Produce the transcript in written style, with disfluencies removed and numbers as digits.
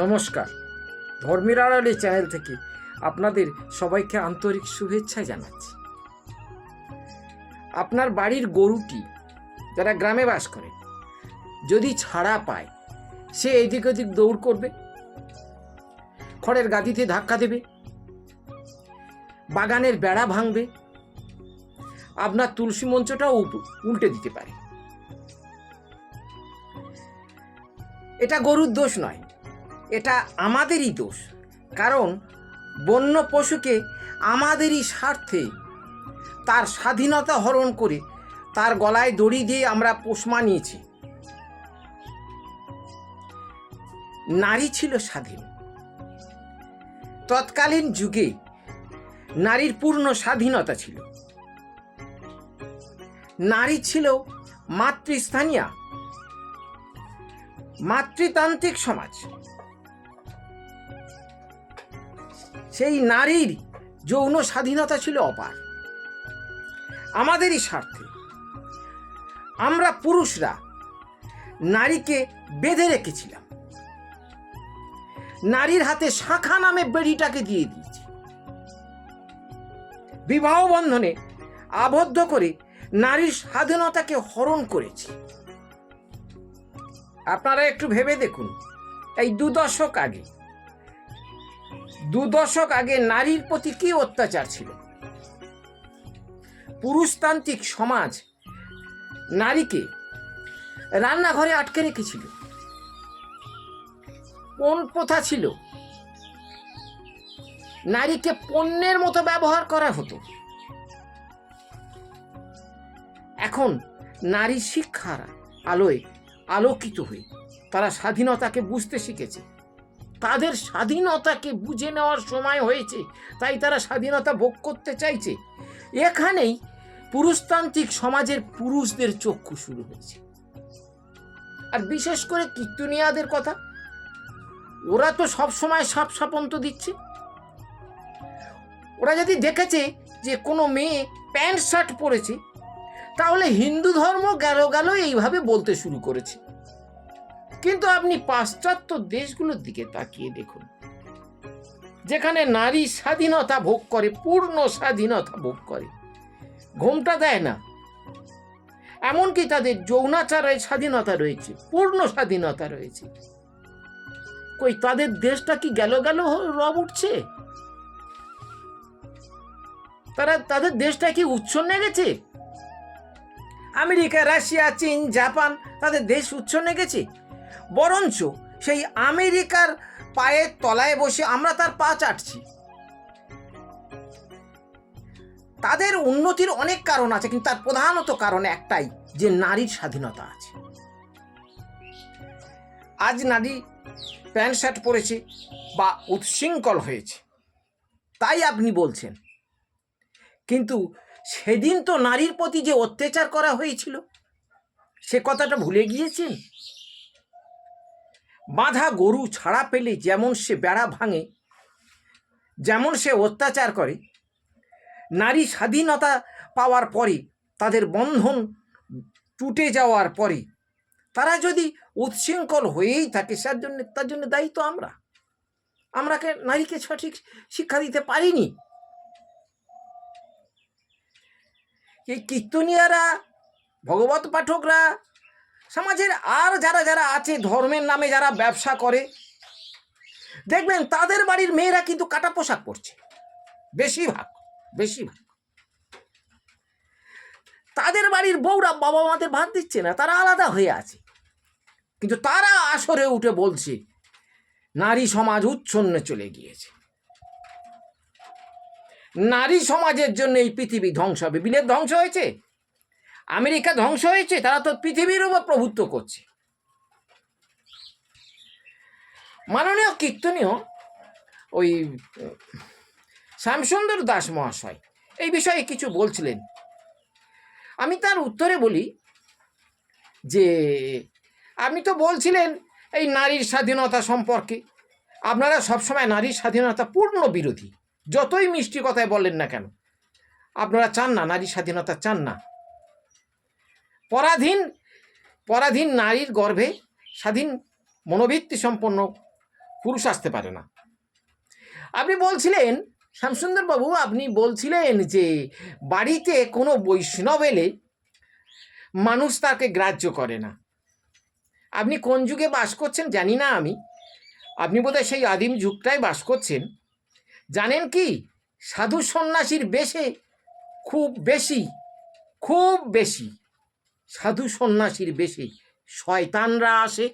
নমস্কার, ধর্মের আড়ালে চ্যানেল থেকে আপনাদের সবাইকে আন্তরিক শুভেচ্ছা জানাচ্ছি। আপনার বাড়ির গরুটি, যারা গ্রামে বাস করে, যদি ছাড়া পায়, সে এদিক ওদিক দৌড় করবে, খড়ের গাদিতে ধাক্কা দেবে, বাগানের বেড়া ভাঙবে, আপনার তুলসী মঞ্চটাও উল্টে দিতে পারে। এটা গরুর দোষ নয়, এটা আমাদেরই দোষ। কারণ বন্য পশুকে আমাদেরই স্বার্থে তার স্বাধীনতা হরণ করে তার গলায় দড়ি দিয়ে আমরা পোষ মানিয়েছি। নারী ছিল স্বাধীন। তৎকালীন যুগে নারীর পূর্ণ স্বাধীনতা ছিল। নারী ছিল মাতৃস্থানীয়া, মাতৃতান্ত্রিক সমাজ। সেই নারীর যৌন স্বাধীনতা ছিল অপার। আমাদেরই স্বার্থে আমরা পুরুষরা নারীকে বেঁধে রেখেছিলাম, নারীর হাতে শাখা নামে বেড়িটাকে দিয়ে দিয়েছি, বিবাহ বন্ধনে আবদ্ধ করে নারীর স্বাধীনতাকে হরণ করেছি। আপনারা একটু ভেবে দেখুন, এই 2 দশক আগে নারীর প্রতি কি অত্যাচার ছিল। পুরুষতান্ত্রিক সমাজ নারীকে রান্নাঘরে আটকে রেখেছিল। পণ প্রথা ছিল, নারীকে পণ্যের মতো ব্যবহার করা হতো। এখন নারী শিক্ষার আলোয় আলোকিত হয়ে তারা স্বাধীনতাকে বুঝতে শিখেছে। তাদের স্বাধীনতাকে বুঝে নেওয়ার সময় হয়েছে, তাই তারা স্বাধীনতা ভোগ করতে চাইছে। এখানেই পুরুষতান্ত্রিক সমাজের পুরুষদের চক্ষু শুরু হয়েছে। আর বিশেষ করে কীর্তনিয়াদের কথা, ওরা তো সবসময় সাপ সাপন্ত দিচ্ছে। ওরা যদি দেখেছে যে কোনো মেয়ে প্যান্ট শার্ট পরেছে, তাহলে হিন্দু ধর্ম গেল এইভাবে বলতে শুরু করেছে। কিন্তু আপনি পাশ্চাত্য দেশগুলোর দিকে তাকিয়ে দেখুন, যেখানে নারী স্বাধীনতা ভোগ করে, পূর্ণ স্বাধীনতা ভোগ করে, ঘোমটা দেয় না, এমনকি তাদের যৌনাচারের স্বাধীনতা রয়েছে, পূর্ণ স্বাধীনতা রয়েছে। কই তাদের দেশটা কি গেল রব উঠছে? তাদের দেশটা কি উচ্ছন্নে গেছে? আমেরিকা, রাশিয়া, চীন, জাপান, তাদের দেশ উচ্ছন্নে গেছে? বরঞ্চ সেই আমেরিকার পায়ের তলায় বসে আমরা তার পা চাটছি। তাদের উন্নতির অনেক কারণ আছে, কিন্তু তার প্রধানত কারণ একটাই, যে নারীর স্বাধীনতা আছে। আজ নারী প্যান্ট শার্ট পরেছে বা উচ্ছৃঙ্খল হয়েছে, তাই আপনি বলছেন। কিন্তু সেদিন তো নারীর প্রতি যে অত্যাচার করা হয়েছিল, সে কথাটা ভুলে গিয়েছেন? বাঁধা গরু ছাড়া পেলে যেমন সে বেড়া ভাঙে, যেমন সে অত্যাচার করে, নারী স্বাধীনতা পাওয়ার পরে, তাদের বন্ধন টুটে যাওয়ার পরে তারা যদি উচ্ছৃঙ্খল হয়েই থাকে, তার জন্য দায়ী তো আমরা। নারীকে সঠিক শিক্ষা দিতে পারিনি। এই কীর্তনিয়ারা, ভগবত পাঠকরা, সমাজের আর যারা আছে ধর্মের নামে যারা ব্যবসা করে, দেখবেন তাদের বাড়ির মেয়েরা কিন্তু কাটা পোশাক পরছে বেশিরভাগ। তাদের বাড়ির বউরা বাবা মাদের ভাত দিচ্ছে না, তারা আলাদা হয়ে আছে। কিন্তু তারা আসরে উঠে বলছে নারী সমাজ উচ্ছন্নে চলে গিয়েছে, নারী সমাজের জন্য এই পৃথিবী ধ্বংস হবে। বিলেত ধ্বংস হয়েছে, আমেরিকা ধ্বংস হয়েছে, তারা তো পৃথিবীর উপর প্রভুত্ব করছে। মাননীয় কীর্তনীয় ওই শ্যামসুন্দর দাস মহাশয় এই বিষয়ে কিছু বলছিলেন। আমি তার উত্তরে বলি যে আপনি তো বলছিলেন এই নারীর স্বাধীনতা সম্পর্কে, আপনারা সবসময় নারীর স্বাধীনতা পূর্ণ বিরোধী। যতই মিষ্টি কথায় বললেন না কেন, আপনারা চান না, নারী স্বাধীনতা চান না। পরাধীন নারীর গর্ভে স্বাধীন মনোবৃত্তি সম্পন্ন পুরুষ আসতে পারে না। আপনি বলছিলেন শ্যামসুন্দর বাবু, আপনি বলছিলেন যে বাড়িতে কোনো বৈষ্ণব এলে মানুষ তাকে গ্রাহ্য করে না। আপনি কোন যুগে বাস করছেন জানি না আমি, আপনি বোধহয় সেই আদিম যুগটায় বাস করছেন। জানেন কি, সাধু সন্ন্যাসীর বেশে খুব বেশি সাধু সন্ন্যাসীর বেশে শয়তানরা আসে।